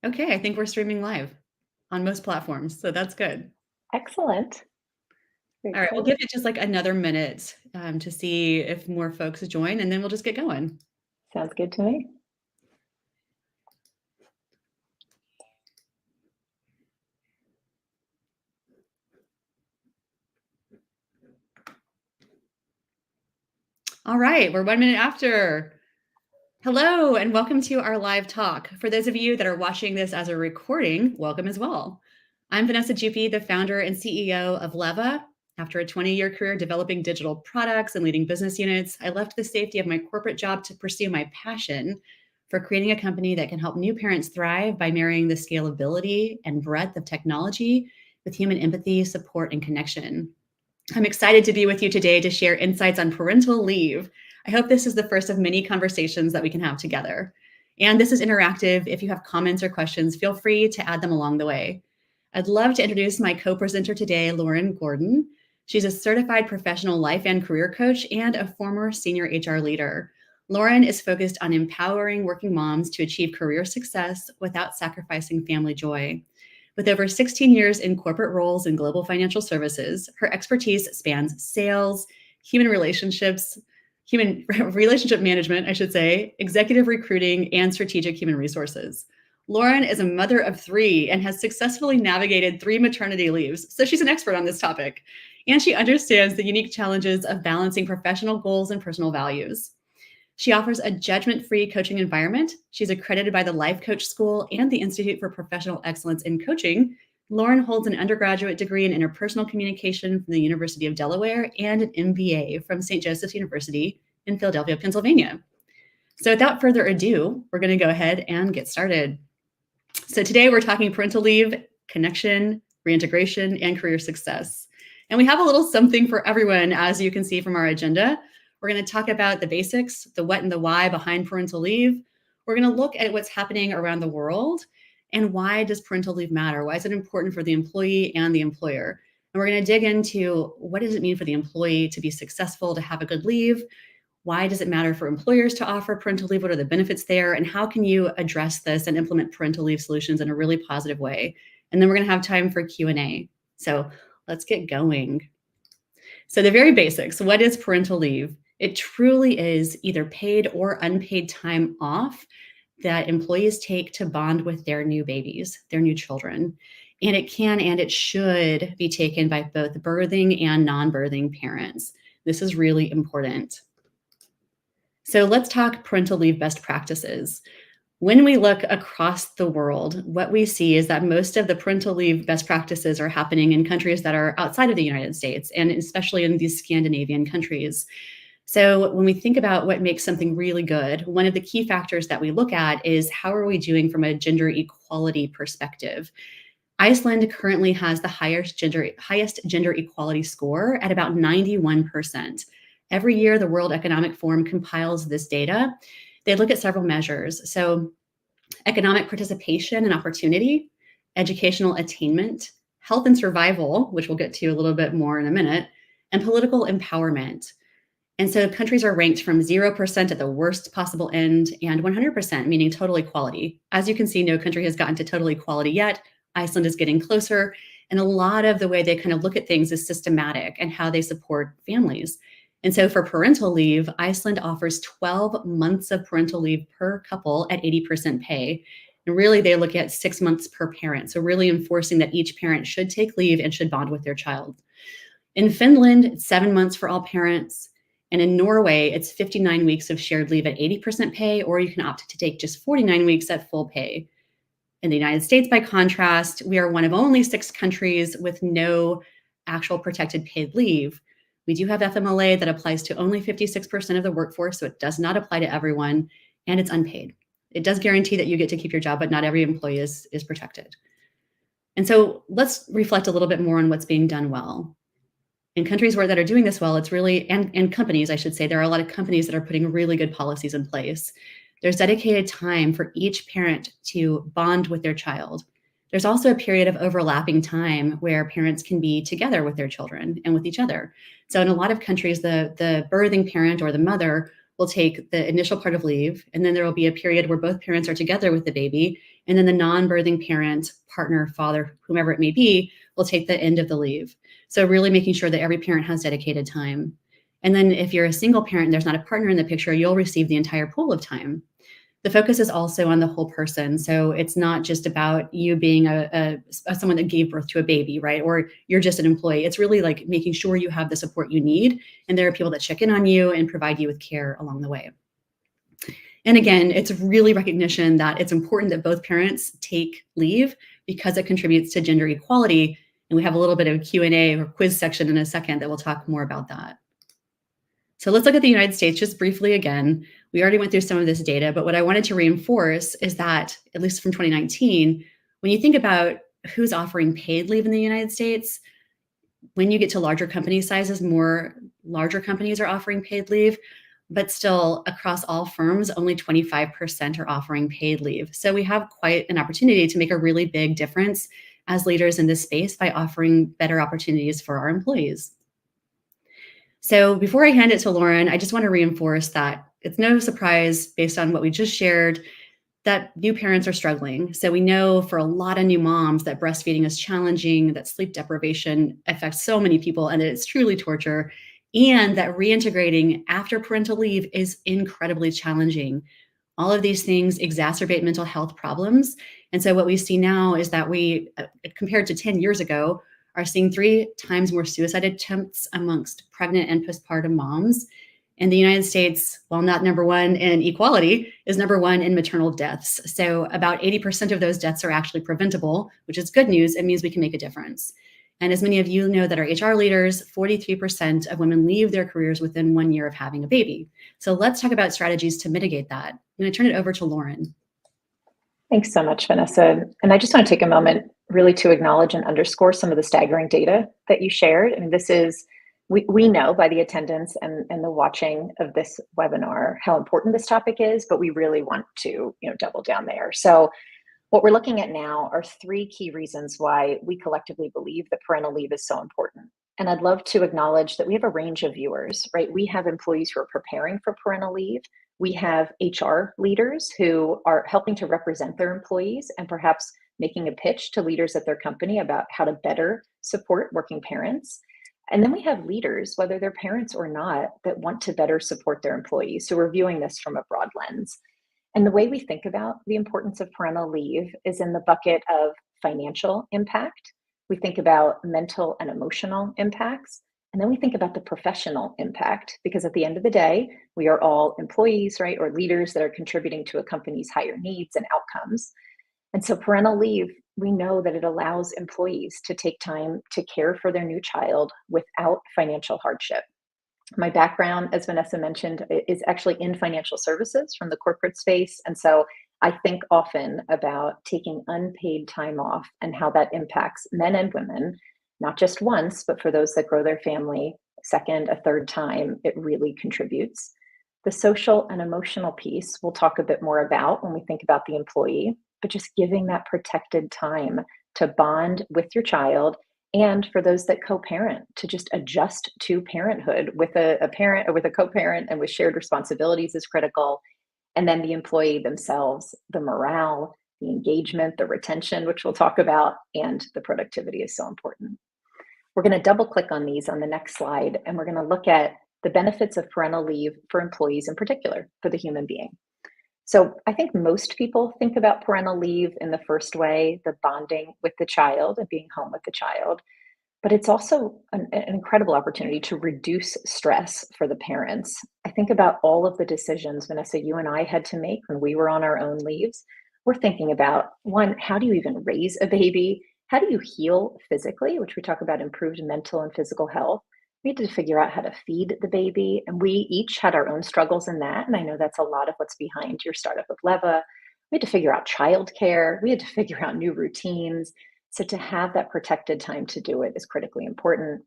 Okay, I think we're streaming live on most platforms, so that's good. Excellent. Very All right, we'll give excited. it just like another minute to see if more folks join, and then we'll just get going. Sounds good to me. All right, we're 1 minute after. Hello, and welcome to our live talk. For those of you that are watching this as a recording, welcome as well. I'm Vanessa Jupi, the founder and CEO of Leva. After a 20-year career developing digital products and leading business units, I left the safety of my corporate job to pursue my passion for creating a company that can help new parents thrive by marrying the scalability and breadth of technology with human empathy, support, and connection. I'm excited to be with you today to share insights on parental leave. I hope this is the first of many conversations that we can have together. And this is interactive. If you have comments or questions, feel free to add them along the way. I'd love to introduce my co-presenter today, Lauren Gordon. She's a certified professional life and career coach and a former senior HR leader. Lauren is focused on empowering working moms to achieve career success without sacrificing family joy. With over 16 years in corporate roles in global financial services, her expertise spans sales, human relationships, human relationship management, I should say, executive recruiting, and strategic human resources. Lauren is a mother of 3 and has successfully navigated 3 maternity leaves, so she's an expert on this topic. And she understands the unique challenges of balancing professional goals and personal values. She offers a judgment-free coaching environment. She's accredited by the Life Coach School and the Institute for Professional Excellence in Coaching. Lauren holds an undergraduate degree in interpersonal communication from the University of Delaware and an MBA from St. Joseph's University in Philadelphia, Pennsylvania. So without further ado, we're going to go ahead and get started. So today we're talking parental leave, connection, reintegration, and career success. And we have a little something for everyone, as you can see from our agenda. We're going to talk about the basics, the what and the why behind parental leave. We're going to look at what's happening around the world and why does parental leave matter? Why is it important for the employee and the employer? And we're going to dig into what does it mean for the employee to be successful, to have a good leave? Why does it matter for employers to offer parental leave? What are the benefits there? And how can you address this and implement parental leave solutions in a really positive way? And then we're going to have time for Q&A. So let's get going. So the very basics, what is parental leave? It truly is either paid or unpaid time off that employees take to bond with their new babies, their new children. And it can and it should be taken by both birthing and non-birthing parents. This is really important. So let's talk parental leave best practices. When we look across the world, what we see is that most of the parental leave best practices are happening in countries that are outside of the United States, and especially in these Scandinavian countries. So when we think about what makes something really good, one of the key factors that we look at is how are we doing from a gender equality perspective. Iceland currently has the highest gender equality score at about 91%. Every year, the World Economic Forum compiles this data. They look at several measures. So economic participation and opportunity, educational attainment, health and survival, which we'll get to a little bit more in a minute, and political empowerment. And so countries are ranked from 0% at the worst possible end and 100%, meaning total equality. As you can see, no country has gotten to total equality yet. Iceland is getting closer. And a lot of the way they kind of look at things is systematic and how they support families. And so for parental leave, Iceland offers 12 months of parental leave per couple at 80% pay. And really, they look at 6 months per parent. So really enforcing that each parent should take leave and should bond with their child. In Finland, it's 7 months for all parents. And in Norway, it's 59 weeks of shared leave at 80% pay, or you can opt to take just 49 weeks at full pay. In the United States, by contrast, we are one of only 6 countries with no actual protected paid leave. We do have FMLA that applies to only 56% of the workforce, so it does not apply to everyone, and it's unpaid. It does guarantee that you get to keep your job, but not every employee is protected. And so let's reflect a little bit more on what's being done well. In countries that are doing this well, it's really, and companies, I should say, there are a lot of companies that are putting really good policies in place. There's dedicated time for each parent to bond with their child. There's also a period of overlapping time where parents can be together with their children and with each other. So in a lot of countries, the birthing parent or the mother will take the initial part of leave, and then there will be a period where both parents are together with the baby, and then the non-birthing parent, partner, father, whomever it may be, will take the end of the leave. So really making sure that every parent has dedicated time. And then if you're a single parent and there's not a partner in the picture, you'll receive the entire pool of time. The focus is also on the whole person. So it's not just about you being someone that gave birth to a baby, right? Or you're just an employee. It's really like making sure you have the support you need. And there are people that check in on you and provide you with care along the way. And again, it's really recognition that it's important that both parents take leave because it contributes to gender equality. And we have a little bit of Q&A or quiz section in a second that will talk more about that. So let's look at the United States just briefly again. We already went through some of this data, but what I wanted to reinforce is that, at least from 2019, when you think about who's offering paid leave in the United States, when you get to larger company sizes, more larger companies are offering paid leave, but still across all firms, only 25% are offering paid leave. So we have quite an opportunity to make a really big difference as leaders in this space by offering better opportunities for our employees. So before I hand it to Lauren, I just want to reinforce that it's no surprise based on what we just shared that new parents are struggling. So we know for a lot of new moms that breastfeeding is challenging, that sleep deprivation affects so many people, and it's truly torture, and that reintegrating after parental leave is incredibly challenging. All of these things exacerbate mental health problems. And so what we see now is that we, compared to 10 years ago, are seeing 3 times more suicide attempts amongst pregnant and postpartum moms. And the United States, while not number one in equality, is number one in maternal deaths. So about 80% of those deaths are actually preventable, which is good news. It means we can make a difference. And as many of you know that are HR leaders, 43% of women leave their careers within 1 year of having a baby. So let's talk about strategies to mitigate that. I'm going to turn it over to Lauren. Thanks so much, Vanessa. And I just want to take a moment really to acknowledge and underscore some of the staggering data that you shared. I mean, this is, we know by the attendance and the watching of this webinar how important this topic is, but we really want to, double down there. So what we're looking at now are 3 key reasons why we collectively believe that parental leave is so important. And I'd love to acknowledge that we have a range of viewers, right? We have employees who are preparing for parental leave. We have HR leaders who are helping to represent their employees and perhaps making a pitch to leaders at their company about how to better support working parents. And then we have leaders, whether they're parents or not, that want to better support their employees. So we're viewing this from a broad lens. And the way we think about the importance of parental leave is in the bucket of financial impact. We think about mental and emotional impacts. And then we think about the professional impact, because at the end of the day, we are all employees, right? Or leaders that are contributing to a company's higher needs and outcomes. And so parental leave, we know that it allows employees to take time to care for their new child without financial hardship. My background, as Vanessa mentioned, is actually in financial services from the corporate space. And so I think often about taking unpaid time off and how that impacts men and women, not just once, but for those that grow their family second, a third time, it really contributes. The social and emotional piece we'll talk a bit more about when we think about the employee, but just giving that protected time to bond with your child, and for those that co-parent, to just adjust to parenthood with a parent or with a co-parent and with shared responsibilities is critical. And then the employee themselves, the morale, the engagement, the retention, which we'll talk about, and the productivity is so important. We're going to double click on these on the next slide, and we're going to look at the benefits of parental leave for employees in particular, for the human being. So I think most people think about parental leave in the first way, the bonding with the child and being home with the child. But it's also an incredible opportunity to reduce stress for the parents. I think about all of the decisions, Vanessa, you and I had to make when we were on our own leaves. We're thinking about, one, how do you even raise a baby? How do you heal physically, which we talk about improved mental and physical health? We had to figure out how to feed the baby, and we each had our own struggles in that. And I know that's a lot of what's behind your startup of Leva. We had to figure out childcare. We had to figure out new routines. So to have that protected time to do it is critically important.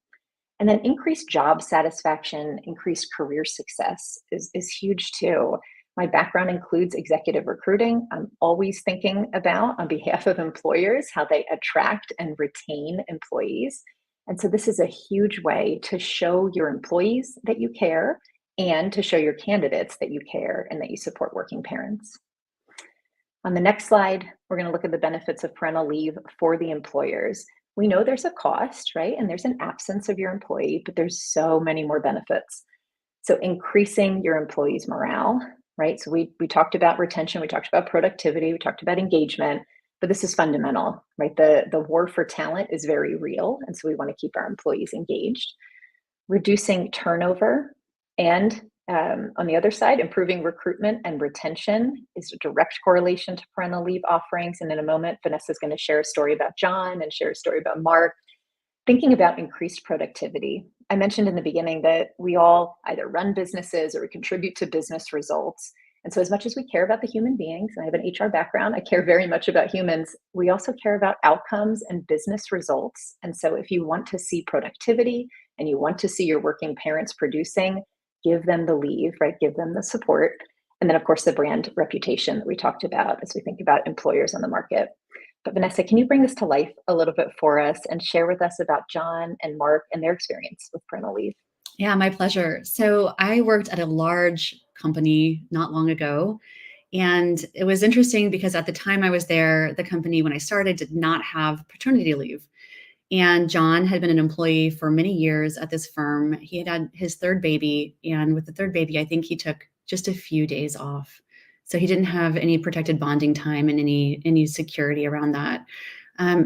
And then increased job satisfaction, increased career success is huge too. My background includes executive recruiting. I'm always thinking about, on behalf of employers, how they attract and retain employees. And so this is a huge way to show your employees that you care and to show your candidates that you care and that you support working parents. On the next slide, we're going to look at the benefits of parental leave for the employers. We know there's a cost, right? And there's an absence of your employee, but there's so many more benefits. So increasing your employees' morale, right? So we talked about retention, we talked about productivity, we talked about engagement, but this is fundamental, right? The war for talent is very real, and so we want to keep our employees engaged. Reducing turnover, and on the other side, improving recruitment and retention is a direct correlation to parental leave offerings. And in a moment, Vanessa's going to share a story about John and share a story about Mark. Thinking about increased productivity. I mentioned in the beginning that we all either run businesses or we contribute to business results. And so as much as we care about the human beings, and I have an HR background, I care very much about humans, we also care about outcomes and business results. And so if you want to see productivity and you want to see your working parents producing, give them the leave, right? Give them the support. And then of course, the brand reputation that we talked about as we think about employers on the market. But Vanessa, can you bring this to life a little bit for us and share with us about John and Mark and their experience with parental leave? Yeah, my pleasure. So I worked at a large company not long ago. And it was interesting because at the time I was there, the company, when I started, did not have paternity leave. And John had been an employee for many years at this firm. He had his third baby. And with the third baby, I think he took just a few days off. So he didn't have any protected bonding time and any security around that.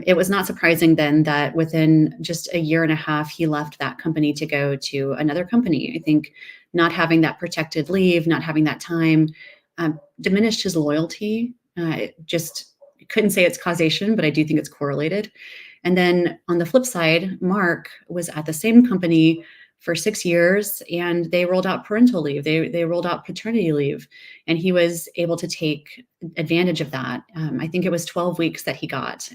It was not surprising then that within just a year and a half, he left that company to go to another company. I think not having that protected leave, not having that time, diminished his loyalty. Just couldn't say it's causation, but I do think it's correlated. And then on the flip side, Mark was at the same company for 6 years, and they rolled out parental leave. They rolled out paternity leave, and he was able to take advantage of that. I think it was 12 weeks that he got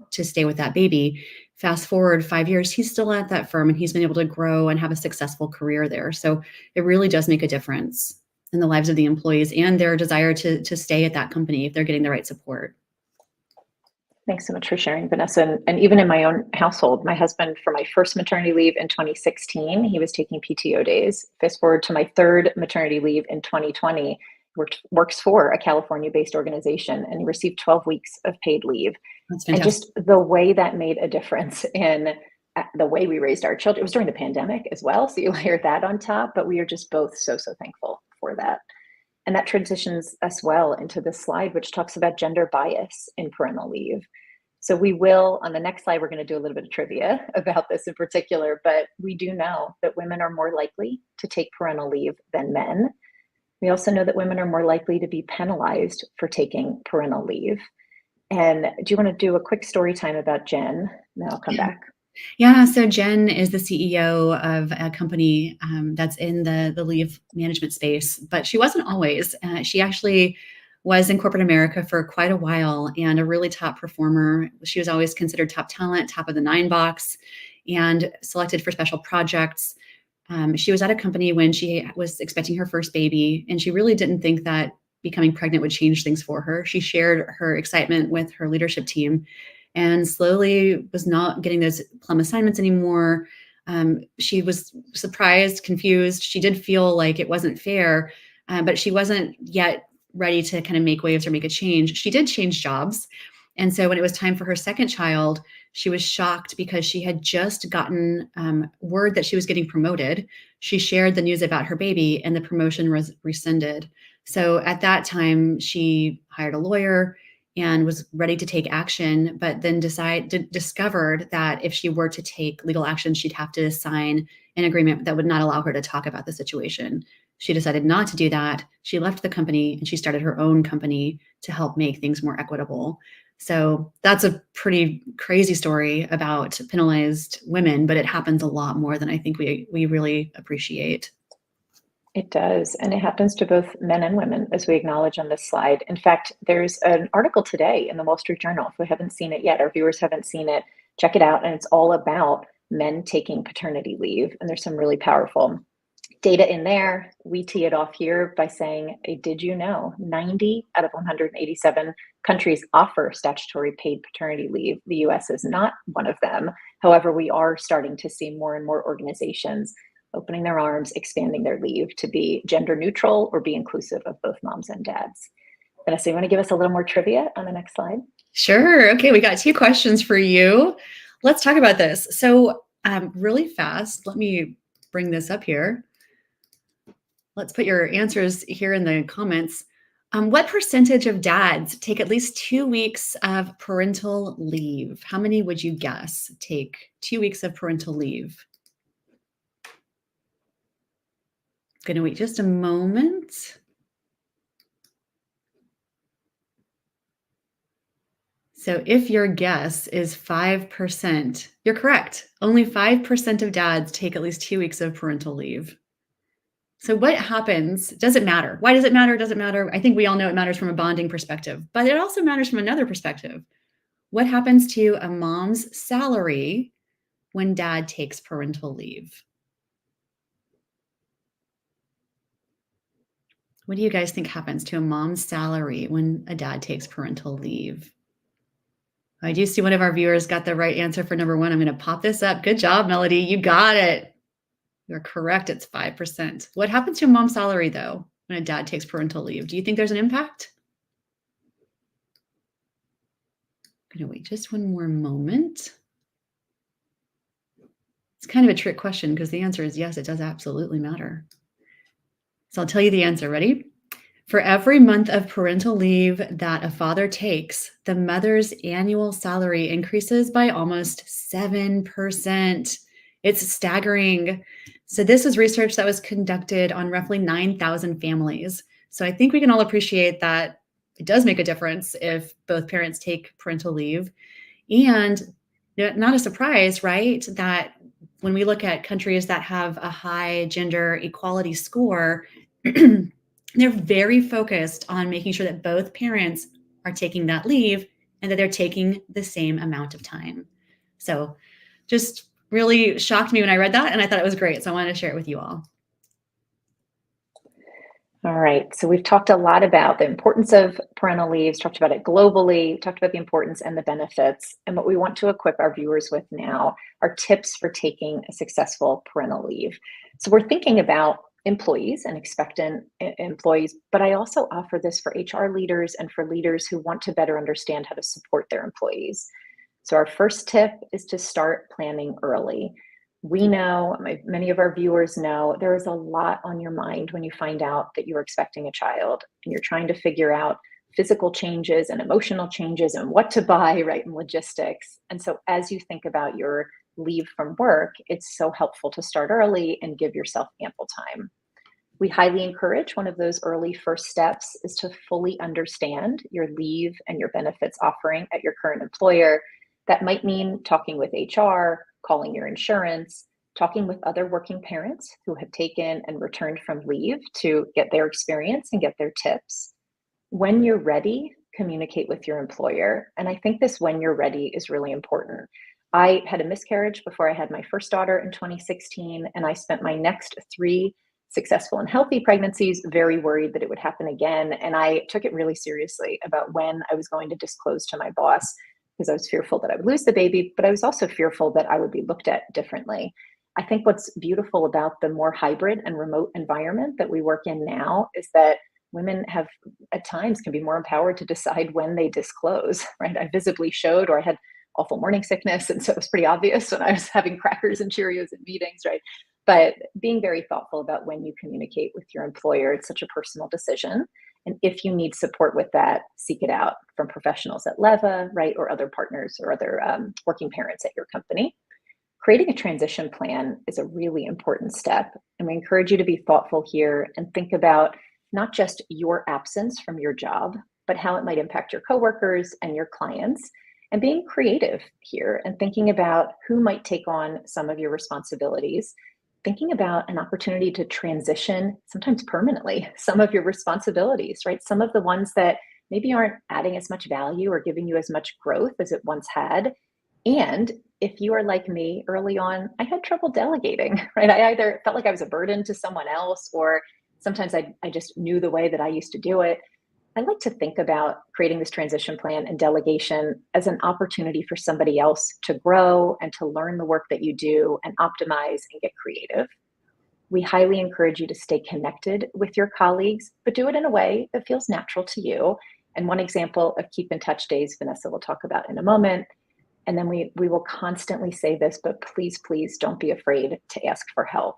to stay with that baby. Fast forward 5 years, he's still at that firm, and he's been able to grow and have a successful career there. So it really does make a difference in the lives of the employees and their desire to stay at that company if they're getting the right support. Thanks so much for sharing, Vanessa. And even in my own household, my husband, for my first maternity leave in 2016, he was taking PTO days. Fast forward to my third maternity leave in 2020, works for a California-based organization, and he received 12 weeks of paid leave. That's And fantastic. just the way that made a difference in the way we raised our children. It was during the pandemic as well, so you layer that on top, but we are just both so thankful for that. And that transitions us well into this slide, which talks about gender bias in parental leave. So we will, on the next slide, we're going to do a little bit of trivia about this in particular, but we do know that women are more likely to take parental leave than men. We also know that women are more likely to be penalized for taking parental leave. And do you want to do a quick story time about Jen? Then I'll come back. Yeah, so Jen is the CEO of a company that's in the leave management space, but she wasn't always. She actually was in corporate America for quite a while and a really top performer. She was always considered top talent, top of the nine box, and selected for special projects. She was at a company when she was expecting her first baby, and she really didn't think that becoming pregnant would change things for her. She shared her excitement with her leadership team and slowly was not getting those plum assignments anymore. She was surprised, confused. She did feel like it wasn't fair, but she wasn't yet ready to kind of make waves or make a change. She did change jobs. And so when it was time for her second child, she was shocked because she had just gotten word that she was getting promoted. She shared the news about her baby and the promotion was rescinded. So at that time, she hired a lawyer and was ready to take action, but then discovered that if she were to take legal action, she'd have to sign an agreement that would not allow her to talk about the situation. She decided not to do that. She left the company and she started her own company to help make things more equitable. So that's a pretty crazy story about penalized women, but it happens a lot more than I think we really appreciate. It does. And it happens to both men and women, as we acknowledge on this slide. In fact, there's an article today in the Wall Street Journal. If we haven't seen it yet, our viewers haven't seen it, check it out. And it's all about men taking paternity leave. And there's some really powerful data in there. We tee it off here by saying, did you know 90 out of 187 countries offer statutory paid paternity leave? The US is not one of them. However, we are starting to see more and more organizations opening their arms, expanding their leave to be gender neutral or be inclusive of both moms and dads. Vanessa, you want to give us a little more trivia on the next slide? Sure. Okay, we got 2 questions for you. Let's talk about this. So, really fast, let me bring this up here. Let's put your answers here in the comments. What percentage of dads take at least 2 weeks of parental leave? How many would you guess take 2 weeks of parental leave? Gonna wait just a moment. So if your guess is 5%, you're correct. Only 5% of dads take at least 2 weeks of parental leave. So what happens? Does it matter? Why does it matter? Does it matter? I think we all know it matters from a bonding perspective, but it also matters from another perspective. What happens to a mom's salary when dad takes parental leave? What do you guys think happens to a mom's salary when a dad takes parental leave? I do see one of our viewers got the right answer for number 1. I'm going to pop this up. Good job, Melody. You got it. You're correct. It's 5%. What happens to a mom's salary, though, when a dad takes parental leave? Do you think there's an impact? I'm going to wait just one more moment. It's kind of a trick question because the answer is yes, it does absolutely matter. So I'll tell you the answer. Ready? For every month of parental leave that a father takes, the mother's annual salary increases by almost 7%. It's staggering. So this is research that was conducted on roughly 9,000 families. So I think we can all appreciate that it does make a difference if both parents take parental leave. And not a surprise, right, that when we look at countries that have a high gender equality score, they're very focused on making sure that both parents are taking that leave and that they're taking the same amount of time. So just really shocked me when I read that, and I thought it was great. So I wanted to share it with you all. All right, so we've talked a lot about the importance of parental leaves, talked about it globally, talked about the importance and the benefits. And what we want to equip our viewers with now are tips for taking a successful parental leave. So we're thinking about employees and expectant employees, but I also offer this for HR leaders and for leaders who want to better understand how to support their employees. So our first tip is to start planning early. We know, many of our viewers know, there is a lot on your mind when you find out that you're expecting a child and you're trying to figure out physical changes and emotional changes and what to buy, right, and logistics. And so as you think about your leave from work, it's so helpful to start early and give yourself ample time. We highly encourage one of those early first steps is to fully understand your leave and your benefits offering at your current employer. That might mean talking with HR, calling your insurance, talking with other working parents who have taken and returned from leave to get their experience and get their tips. When you're ready, communicate with your employer. And I think this when you're ready is really important. I had a miscarriage before I had my first daughter in 2016, and I spent my next 3 successful and healthy pregnancies very worried that it would happen again. And I took it really seriously about when I was going to disclose to my boss because I was fearful that I would lose the baby, but I was also fearful that I would be looked at differently. I think what's beautiful about the more hybrid and remote environment that we work in now is that women have at times can be more empowered to decide when they disclose, right? I visibly showed, or I had awful morning sickness. And so it was pretty obvious when I was having crackers and Cheerios in meetings, right? But being very thoughtful about when you communicate with your employer, it's such a personal decision. And if you need support with that, seek it out from professionals at Leva, right? Or other partners or other working parents at your company. Creating a transition plan is a really important step. And we encourage you to be thoughtful here and think about not just your absence from your job, but how it might impact your coworkers and your clients. And being creative here and thinking about who might take on some of your responsibilities, thinking about an opportunity to transition, sometimes permanently, some of your responsibilities, right? Some of the ones that maybe aren't adding as much value or giving you as much growth as it once had. And if you are like me early on, I had trouble delegating, right? I either felt like I was a burden to someone else, or sometimes I just knew the way that I used to do it. I like to think about creating this transition plan and delegation as an opportunity for somebody else to grow and to learn the work that you do and optimize and get creative. We highly encourage you to stay connected with your colleagues, but do it in a way that feels natural to you. And one example of keep in touch days, Vanessa will talk about in a moment. And then we will constantly say this, but please, please don't be afraid to ask for help.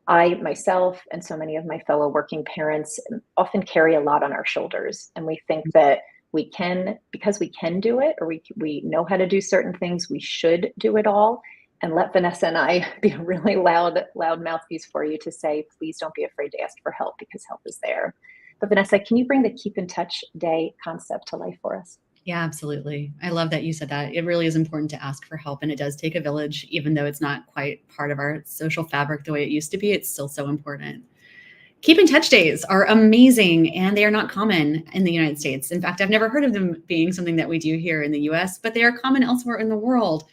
I myself and so many of my fellow working parents often carry a lot on our shoulders, and we think that we can, because we can do it, or we know how to do certain things, we should do it all. And let Vanessa and I be a really loud mouthpiece for you to say, please don't be afraid to ask for help, because help is there. But Vanessa, can you bring the Keep in Touch Day concept to life for us? Yeah, absolutely. I love that you said that. It really is important to ask for help, and it does take a village, even though it's not quite part of our social fabric the way it used to be. It's still so important. Keep in touch days are amazing, and they are not common in the United States. In fact, I've never heard of them being something that we do here in the US, but they are common elsewhere in the world.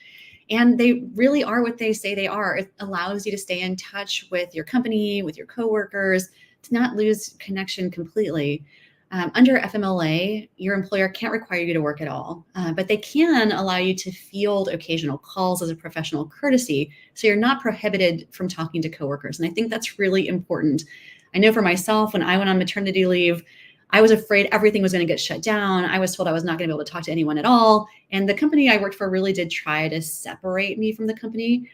And they really are what they say they are. It allows you to stay in touch with your company, with your coworkers, to not lose connection completely. Under FMLA, your employer can't require you to work at all, but they can allow you to field occasional calls as a professional courtesy. So you're not prohibited from talking to coworkers. And I think that's really important. I know for myself, when I went on maternity leave, I was afraid everything was going to get shut down. I was told I was not going to be able to talk to anyone at all. And the company I worked for really did try to separate me from the company.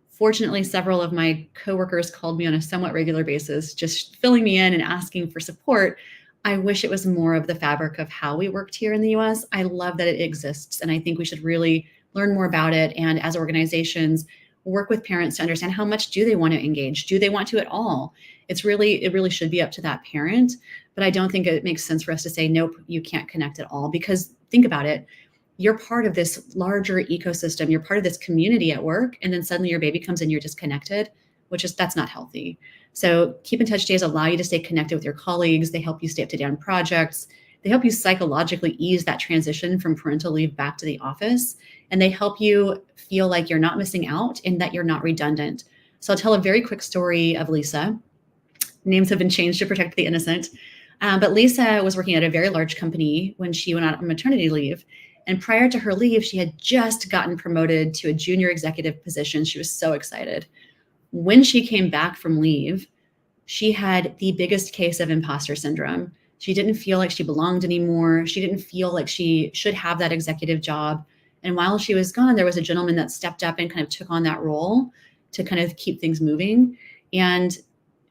Fortunately, several of my coworkers called me on a somewhat regular basis, just filling me in and asking for support. I wish it was more of the fabric of how we worked here in the US. I love that it exists, and I think we should really learn more about it. And as organizations, work with parents to understand how much do they want to engage? Do they want to at all? It really should be up to that parent. But I don't think it makes sense for us to say, nope, you can't connect at all. Because think about it, you're part of this larger ecosystem. You're part of this community at work. And then suddenly your baby comes in, you're disconnected, that's not healthy. So keep in touch days allow you to stay connected with your colleagues. They help you stay up to date on projects. They help you psychologically ease that transition from parental leave back to the office. And they help you feel like you're not missing out and that you're not redundant. So I'll tell a very quick story of Lisa. Names have been changed to protect the innocent. But Lisa was working at a very large company when she went on maternity leave. And prior to her leave, she had just gotten promoted to a junior executive position. She was so excited. When she came back from leave, she had the biggest case of imposter syndrome. She didn't feel like she belonged anymore. She didn't feel like she should have that executive job. And while she was gone, there was a gentleman that stepped up and kind of took on that role to kind of keep things moving. And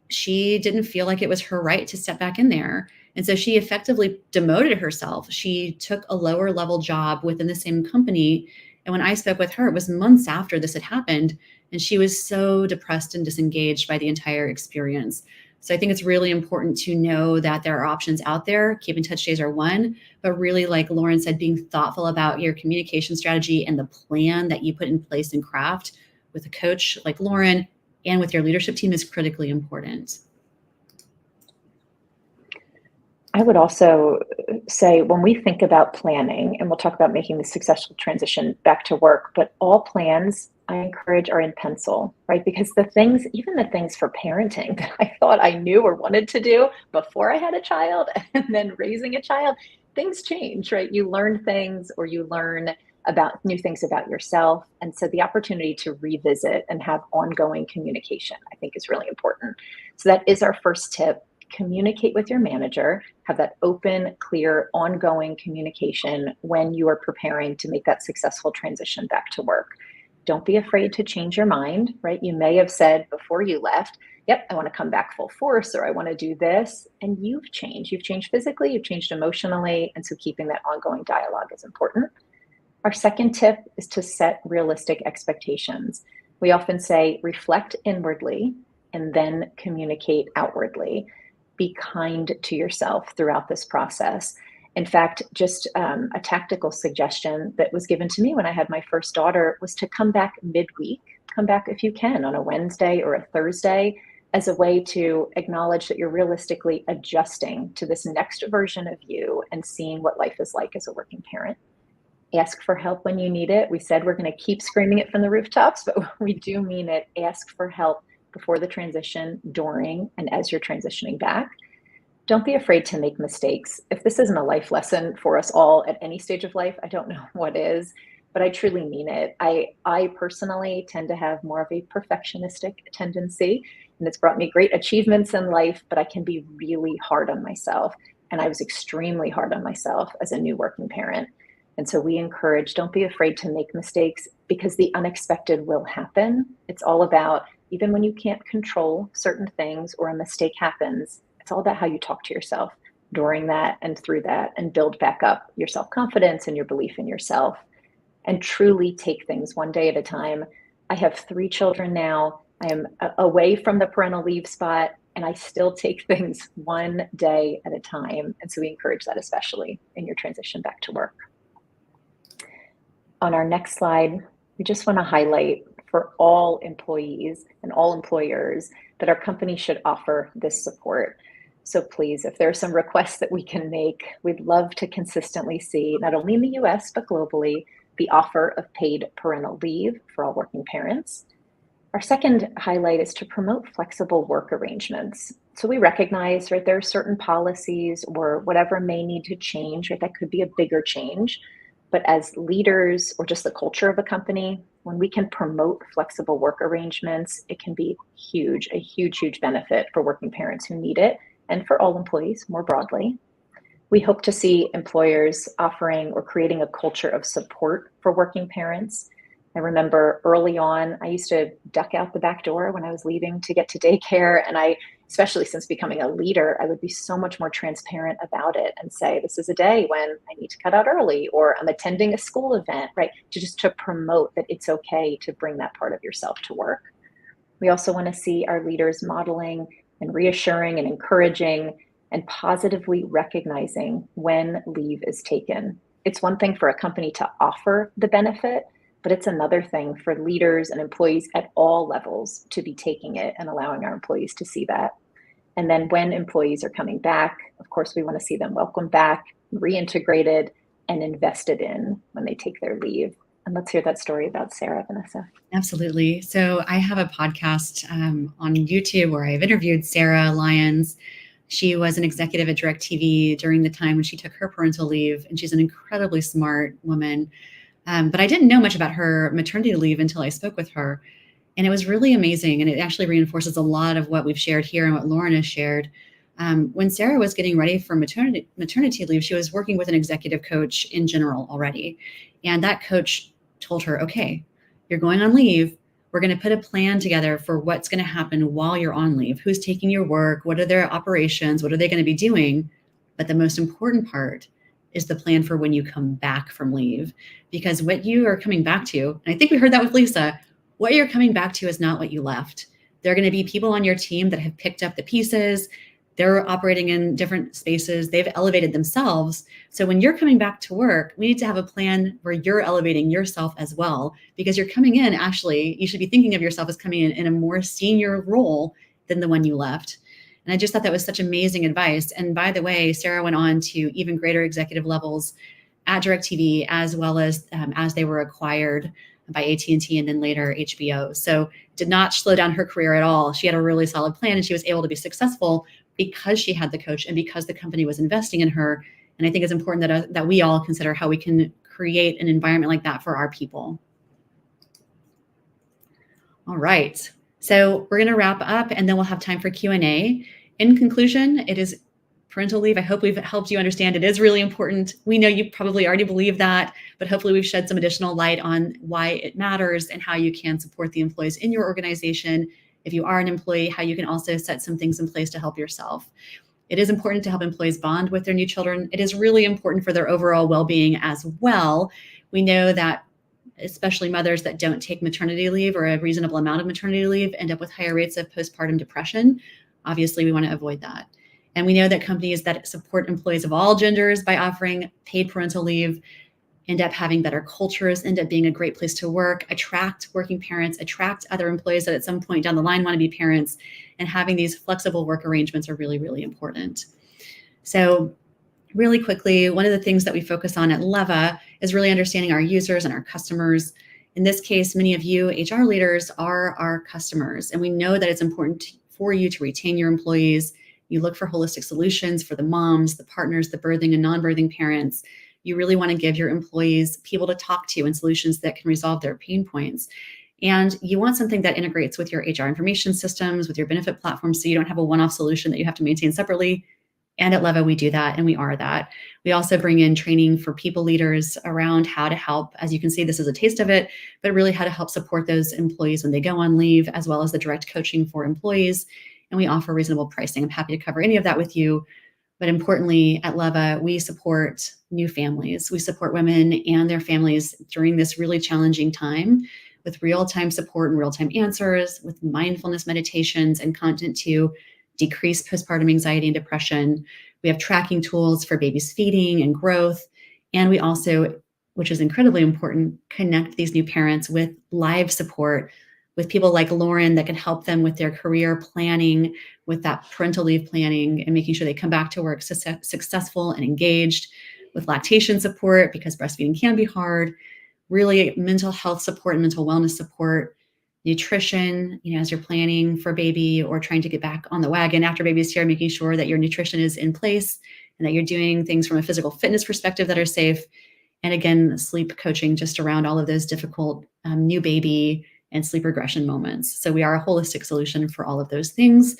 she didn't feel like it was her right to step back in there. And so she effectively demoted herself. She took a lower level job within the same company. And when I spoke with her, it was months after this had happened. And she was so depressed and disengaged by the entire experience. So I think it's really important to know that there are options out there. Keep in touch days are one, but really, like Lauren said, being thoughtful about your communication strategy and the plan that you put in place and craft with a coach like Lauren and with your leadership team is critically important. I would also say when we think about planning, and we'll talk about making the successful transition back to work, but all plans I encourage are in pencil, right? Because the things, even the things for parenting that I thought I knew or wanted to do before I had a child and then raising a child, things change, right? You learn things or you learn about new things about yourself. And so the opportunity to revisit and have ongoing communication, I think is really important. So that is our first tip. Communicate with your manager, have that open, clear, ongoing communication when you are preparing to make that successful transition back to work. Don't be afraid to change your mind, right? You may have said before you left, yep, I want to come back full force, or I want to do this. And you've changed. You've changed physically, you've changed emotionally. And so keeping that ongoing dialogue is important. Our second tip is to set realistic expectations. We often say reflect inwardly and then communicate outwardly. Be kind to yourself throughout this process. In fact, just a tactical suggestion that was given to me when I had my first daughter was to come back midweek. Come back if you can on a Wednesday or a Thursday as a way to acknowledge that you're realistically adjusting to this next version of you and seeing what life is like as a working parent. Ask for help when you need it. We said we're going to keep screaming it from the rooftops, but we do mean it. Ask for help before the transition, during, and as you're transitioning back. Don't be afraid to make mistakes. If this isn't a life lesson for us all at any stage of life, I don't know what is, but I truly mean it. I personally tend to have more of a perfectionistic tendency. and it's brought me great achievements in life, but I can be really hard on myself. And I was extremely hard on myself as a new working parent. And so we encourage, don't be afraid to make mistakes because the unexpected will happen. It's all about, even when you can't control certain things or a mistake happens, it's all about how you talk to yourself during that and through that and build back up your self-confidence and your belief in yourself and truly take things one day at a time. I have 3 children now. I am away from the parental leave spot, and I still take things one day at a time. And so we encourage that, especially in your transition back to work. On our next slide, we just want to highlight for all employees and all employers that our company should offer this support. So please, if there are some requests that we can make, we'd love to consistently see, not only in the US, but globally, the offer of paid parental leave for all working parents. Our second highlight is to promote flexible work arrangements. So we recognize, right, there are certain policies or whatever may need to change, right? That could be a bigger change. But as leaders or just the culture of a company, when we can promote flexible work arrangements, it can be huge, a huge, huge benefit for working parents who need it and for all employees more broadly. We hope to see employers offering or creating a culture of support for working parents. I remember early on, I used to duck out the back door when I was leaving to get to daycare. And I, especially since becoming a leader, I would be so much more transparent about it and say, this is a day when I need to cut out early, or I'm attending a school event, right? To promote that it's okay to bring that part of yourself to work. We also want to see our leaders modeling and reassuring and encouraging and positively recognizing when leave is taken. It's one thing for a company to offer the benefit, but it's another thing for leaders and employees at all levels to be taking it and allowing our employees to see that. And then when employees are coming back, of course, we want to see them welcome back, reintegrated, and invested in when they take their leave. And let's hear that story about Sarah, Vanessa. Absolutely. So I have a podcast on YouTube where I've interviewed Sarah Lyons. She was an executive at DirecTV during the time when she took her parental leave, and she's an incredibly smart woman. But I didn't know much about her maternity leave until I spoke with her. And it was really amazing. And it actually reinforces a lot of what we've shared here and what Lauren has shared. When Sarah was getting ready for maternity leave, she was working with an executive coach in general already. And that coach told her, okay, you're going on leave. We're going to put a plan together for what's going to happen while you're on leave. Who's taking your work? What are their operations? What are they going to be doing? But the most important part is the plan for when you come back from leave. Because what you are coming back to, and I think we heard that with Lisa, what you're coming back to is not what you left. There are going to be people on your team that have picked up the pieces. They're operating in different spaces. They've elevated themselves. So when you're coming back to work, we need to have a plan where you're elevating yourself as well, because you're coming in, actually, you should be thinking of yourself as coming in a more senior role than the one you left. And I just thought that was such amazing advice. And by the way, Sarah went on to even greater executive levels at DirecTV, as well as they were acquired by AT&T and then later HBO. So did not slow down her career at all. She had a really solid plan, and she was able to be successful because she had the coach and because the company was investing in her. And I think it's important that we all consider how we can create an environment like that for our people. All right. So we're going to wrap up, and then we'll have time for Q&A. In conclusion, it is parental leave. I hope we've helped you understand it is really important. We know you probably already believe that, but hopefully we've shed some additional light on why it matters and how you can support the employees in your organization. If you are an employee, how you can also set some things in place to help yourself. It is important to help employees bond with their new children. It is really important for their overall well-being as well. We know that especially mothers that don't take maternity leave or a reasonable amount of maternity leave end up with higher rates of postpartum depression. Obviously, we want to avoid that. And we know that companies that support employees of all genders by offering paid parental leave end up having better cultures, end up being a great place to work, attract working parents, attract other employees that at some point down the line want to be parents, and having these flexible work arrangements are really, really important. So really quickly, one of the things that we focus on at Leva is really understanding our users and our customers. In this case, many of you HR leaders are our customers, and we know that it's important for you to retain your employees. You look for holistic solutions for the moms, the partners, the birthing and non-birthing parents. You really want to give your employees people to talk to and solutions that can resolve their pain points. And you want something that integrates with your HR information systems, with your benefit platforms, so you don't have a one-off solution that you have to maintain separately. And at Leva, we do that, and we are that. We also bring in training for people leaders around how to help. As you can see, this is a taste of it, but really how to help support those employees when they go on leave, as well as the direct coaching for employees. And we offer reasonable pricing. I'm happy to cover any of that with you. But importantly, at Leva, we support new families. We support women and their families during this really challenging time with real-time support and real-time answers, with mindfulness meditations and content to decrease postpartum anxiety and depression. We have tracking tools for babies feeding and growth. And we also, which is incredibly important, connect these new parents with live support, with people like Lauren that can help them with their career planning, with that parental leave planning, and making sure they come back to work successful and engaged, with lactation support because breastfeeding can be hard, really mental health support and mental wellness support, nutrition, as you're planning for baby or trying to get back on the wagon after baby's here, making sure that your nutrition is in place and that you're doing things from a physical fitness perspective that are safe. And again, sleep coaching just around all of those difficult new baby and sleep regression moments. So we are a holistic solution for all of those things.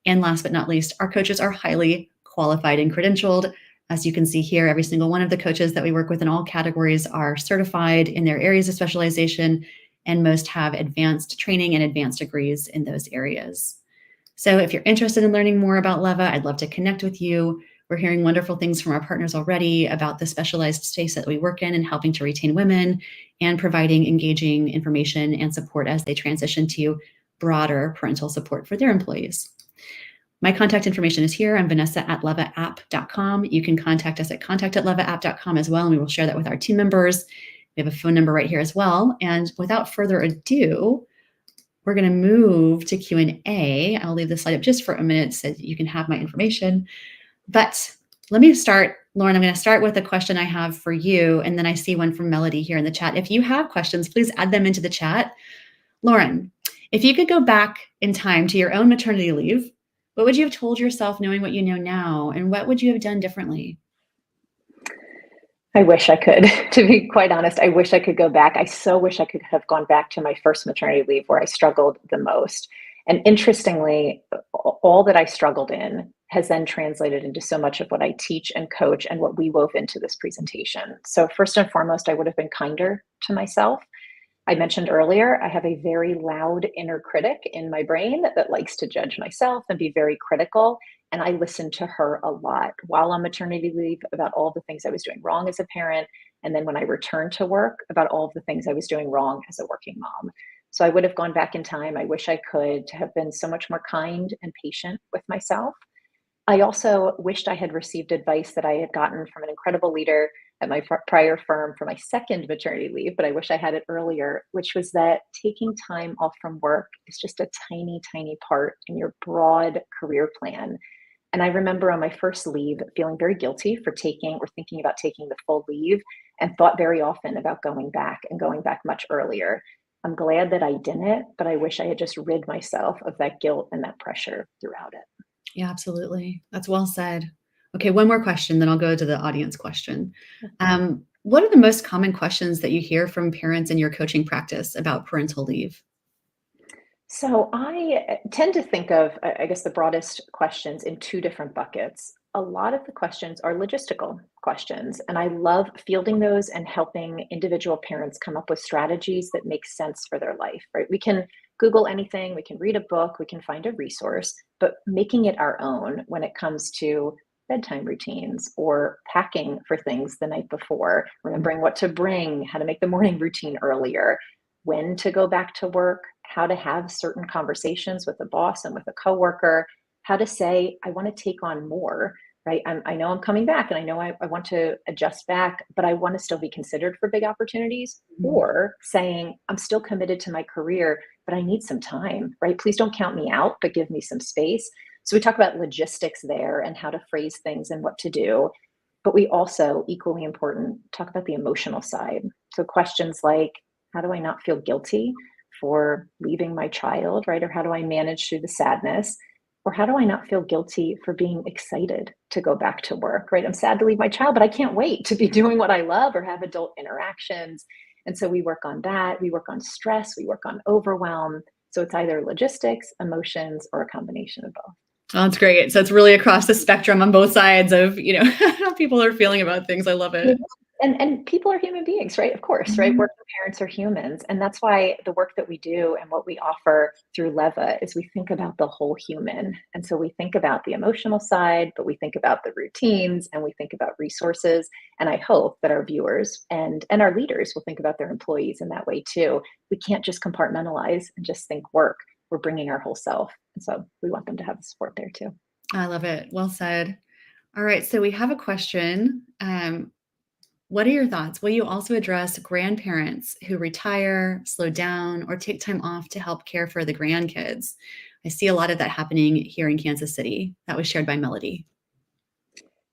And last but not least, our coaches are highly qualified and credentialed. As you can see here, every single one of the coaches that we work with in all categories are certified in their areas of specialization, and most have advanced training and advanced degrees in those areas. So if you're interested in learning more about Leva, I'd love to connect with you. We're hearing wonderful things from our partners already about the specialized space that we work in and helping to retain women and providing engaging information and support as they transition to broader parental support for their employees. My contact information is here. I'm Vanessa at levaapp.com. You can contact us at contact@levaapp.com as well, and we will share that with our team members. We have a phone number right here as well. And without further ado, we're going to move to Q&A. I'll leave the slide up just for a minute so that you can have my information. But let me start, Lauren. I'm going to start with a question I have for you, and then I see one from Melody here in the chat. If you have questions, please add them into the chat. Lauren, if you could go back in time to your own maternity leave, what would you have told yourself knowing what you know now, and what would you have done differently? I wish I could, to be quite honest. I wish I could go back. I so wish I could have gone back to my first maternity leave where I struggled the most. And interestingly, all that I struggled in has then translated into so much of what I teach and coach and what we wove into this presentation. So first and foremost, I would have been kinder to myself. I mentioned earlier, I have a very loud inner critic in my brain that likes to judge myself and be very critical. And I listened to her a lot while on maternity leave about all the things I was doing wrong as a parent. And then when I returned to work, about all of the things I was doing wrong as a working mom. So I would have gone back in time. I wish I could to have been so much more kind and patient with myself. I also wished I had received advice that I had gotten from an incredible leader at my prior firm for my second maternity leave, but I wish I had it earlier, which was that taking time off from work is just a tiny, tiny part in your broad career plan. And I remember on my first leave feeling very guilty for taking or thinking about taking the full leave, and thought very often about going back and going back much earlier. I'm glad that I didn't, but I wish I had just rid myself of that guilt and that pressure throughout it. Yeah, absolutely. That's well said. Okay, one more question, then I'll go to the audience question. What are the most common questions that you hear from parents in your coaching practice about parental leave? So I tend to think of, I guess, the broadest questions in two different buckets. A lot of the questions are logistical questions, and I love fielding those and helping individual parents come up with strategies that make sense for their life, right? We can Google anything, we can read a book, we can find a resource, but making it our own when it comes to bedtime routines or packing for things the night before, remembering what to bring, how to make the morning routine earlier, when to go back to work, how to have certain conversations with the boss and with a coworker, how to say, I want to take on more, right? I know I'm coming back and I know I want to adjust back, but I want to still be considered for big opportunities. Or saying, I'm still committed to my career, but I need some time, right? Please don't count me out, but give me some space. So we talk about logistics there and how to phrase things and what to do. But we also, equally important, talk about the emotional side. So questions like, how do I not feel guilty for leaving my child, right? Or how do I manage through the sadness? Or how do I not feel guilty for being excited to go back to work, right? I'm sad to leave my child, but I can't wait to be doing what I love or have adult interactions. And so we work on that. We work on stress. We work on overwhelm. So it's either logistics, emotions, or a combination of both. Oh, that's great. So it's really across the spectrum on both sides of, how people are feeling about things. I love Yeah, it. and people are human beings, right? Of course, right? Mhm. Working parents are humans, and that's why the work that we do and what we offer through Leva is we think about the whole human. And so we think about the emotional side, but we think about the routines and we think about resources. And I hope that our viewers and our leaders will think about their employees in that way too. We can't just compartmentalize and just think work. We're bringing our whole self. And so we want them to have the support there too. I love it. Well said. All right. So we have a question. What are your thoughts? Will you also address grandparents who retire, slow down, or take time off to help care for the grandkids? I see a lot of that happening here in Kansas City. That was shared by Melody.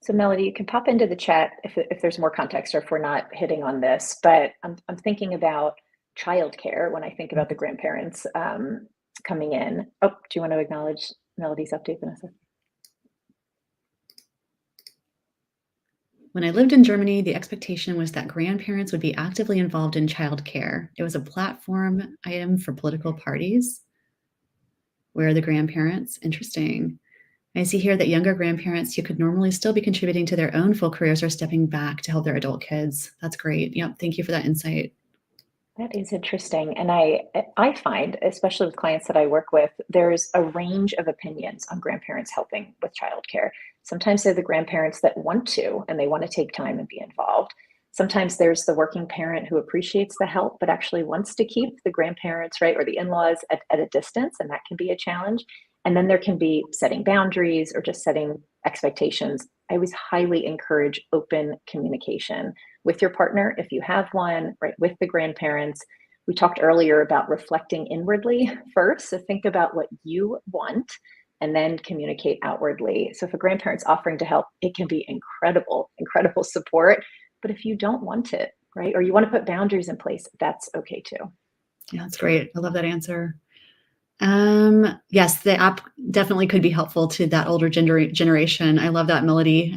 So Melody, you can pop into the chat if there's more context or if we're not hitting on this, but I'm thinking about childcare when I think about the grandparents coming in. Oh, do you want to acknowledge Melody's update, Vanessa? When I lived in Germany, the expectation was that grandparents would be actively involved in childcare. It was a platform item for political parties. Where are the grandparents? Interesting. I see here that younger grandparents who could normally still be contributing to their own full careers are stepping back to help their adult kids. That's great. Yep. Thank you for that insight. That is interesting. And I find, especially with clients that I work with, there's a range of opinions on grandparents helping with childcare. Sometimes they're the grandparents that want to and they want to take time and be involved. Sometimes there's the working parent who appreciates the help but actually wants to keep the grandparents, right, or the in-laws at a distance, and that can be a challenge. And then there can be setting boundaries or just setting expectations. I always highly encourage open communication with your partner if you have one, right, with the grandparents. We talked earlier about reflecting inwardly first. So think about what you want and then communicate outwardly. So if a grandparent's offering to help, it can be incredible, incredible support. But if you don't want it, right, or you want to put boundaries in place, that's okay too. Yeah, that's great. I love that answer. Yes, the app definitely could be helpful to that older generation. I love that, Melody.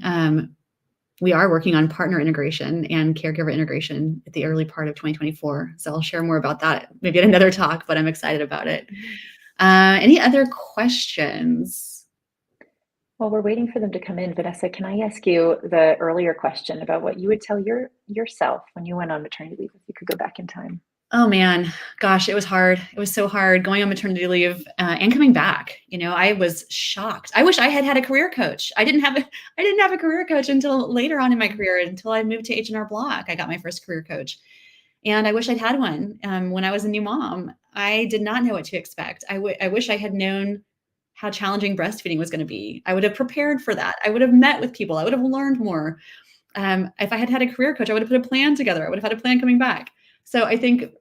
We are working on partner integration and caregiver integration at the early part of 2024. So I'll share more about that maybe at another talk, but I'm excited about it. Any other questions? Well, we're waiting for them to come in. Vanessa, can I ask you the earlier question about what you would tell yourself when you went on maternity leave if you could go back in time? Oh man, gosh, it was hard. It was so hard going on maternity leave and coming back. I was shocked. I wish I had had a career coach. I didn't have a career coach until later on in my career, until I moved to H&R Block. I got my first career coach, and I wish I'd had one when I was a new mom. I did not know what to expect. I wish I had known how challenging breastfeeding was going to be. I would have prepared for that. I would have met with people. I would have learned more. If I had had a career coach, I would have put a plan together. I would have had a plan coming back. So I think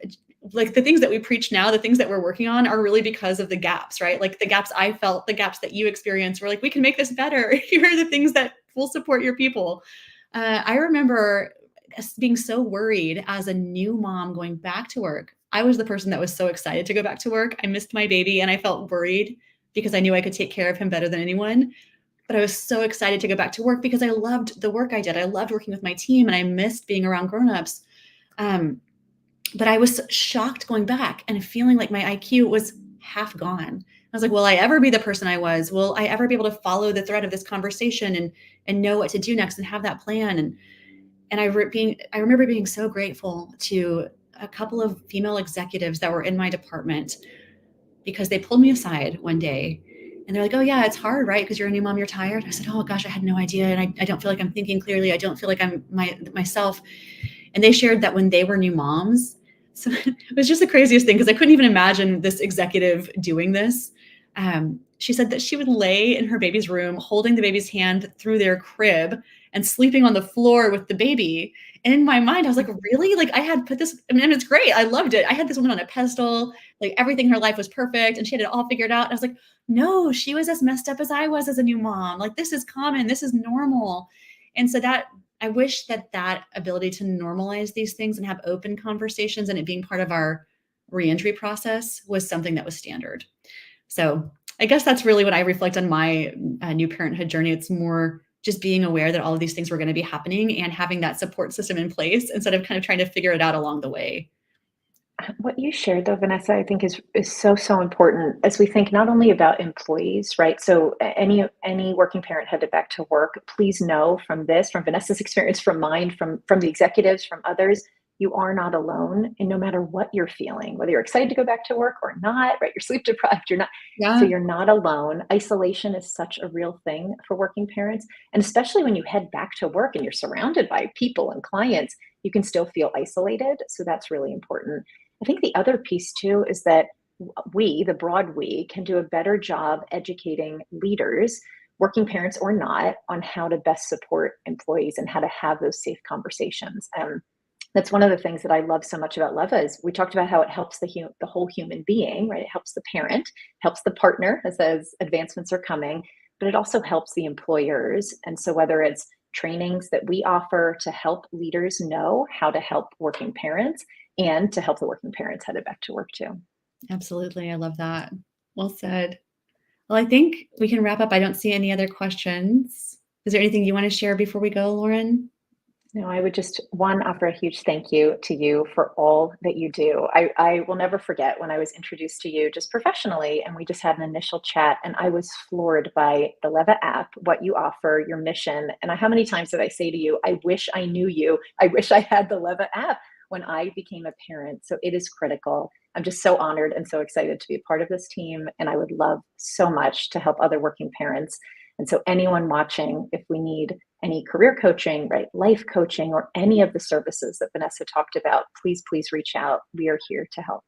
like the things that we preach now, the things that we're working on are really because of the gaps, right? Like the gaps I felt, the gaps that you experienced, we're like, we can make this better. Here are the things that will support your people. I remember being so worried as a new mom going back to work. I was the person that was so excited to go back to work. I missed my baby and I felt worried because I knew I could take care of him better than anyone. But I was so excited to go back to work because I loved the work I did. I loved working with my team and I missed being around grownups. But I was shocked going back and feeling like my IQ was half gone. I was like, will I ever be the person I was? Will I ever be able to follow the thread of this conversation and know what to do next and have that plan? And I remember being so grateful to a couple of female executives that were in my department because they pulled me aside one day and they're like, oh yeah, it's hard, right? Because you're a new mom, you're tired. I said, oh gosh, I had no idea. And I don't feel like I'm thinking clearly. I don't feel like I'm myself. And they shared that when they were new moms, so it was just the craziest thing because I couldn't even imagine this executive doing this. She said that she would lay in her baby's room, holding the baby's hand through their crib and sleeping on the floor with the baby. And in my mind, I was like, really? Like I had put this, I mean, it's great. I loved it. I had this woman on a pedestal, like everything in her life was perfect and she had it all figured out. And I was like, no, she was as messed up as I was as a new mom. Like this is common. This is normal. And so that I wish that ability to normalize these things and have open conversations and it being part of our reentry process was something that was standard. So I guess that's really what I reflect on my new parenthood journey. It's more just being aware that all of these things were going to be happening and having that support system in place instead of kind of trying to figure it out along the way. What you shared though, Vanessa, I think is so important as we think not only about employees, right? So any working parent headed back to work, please know from this, from Vanessa's experience, from mine, from the executives, from others, you are not alone. And no matter what you're feeling, whether you're excited to go back to work or not, right? You're sleep deprived, you're not. So Yeah. you're not alone. Isolation is such a real thing for working parents. And especially when you head back to work and you're surrounded by people and clients, you can still feel isolated. So that's really important. I think the other piece too is that we, the broad we, can do a better job educating leaders, working parents or not, on how to best support employees and how to have those safe conversations. That's one of the things that I love so much about Leva is we talked about how it helps the whole human being, right? It helps the parent, helps the partner as advancements are coming, but it also helps the employers. And so whether it's trainings that we offer to help leaders know how to help working parents and to help the working parents headed back to work too. Absolutely. I love that. Well said. Well, I think we can wrap up. I don't see any other questions. Is there anything you want to share before we go, Lauren? No, I would just offer a huge thank you to you for all that you do. I will never forget when I was introduced to you just professionally, and we just had an initial chat, and I was floored by the Leva app, what you offer, your mission, and how many times did I say to you, I wish I knew you. I wish I had the Leva app when I became a parent. So it is critical. I'm just so honored and so excited to be a part of this team, and I would love so much to help other working parents. And so anyone watching, if we need any career coaching, right, life coaching, or any of the services that Vanessa talked about, please reach out. We are here to help.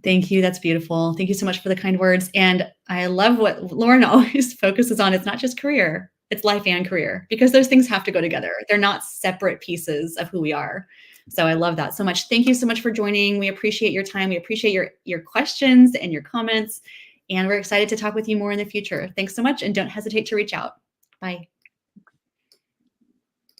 Thank you. That's beautiful. Thank you so much for the kind words. And I love what Lauren always focuses on. It's not just career, it's life and career, because those things have to go together. They're not separate pieces of who we are. So I love that so much. Thank you so much for joining. We appreciate your time. We appreciate your questions and your comments. And we're excited to talk with you more in the future. Thanks so much. And don't hesitate to reach out. Bye.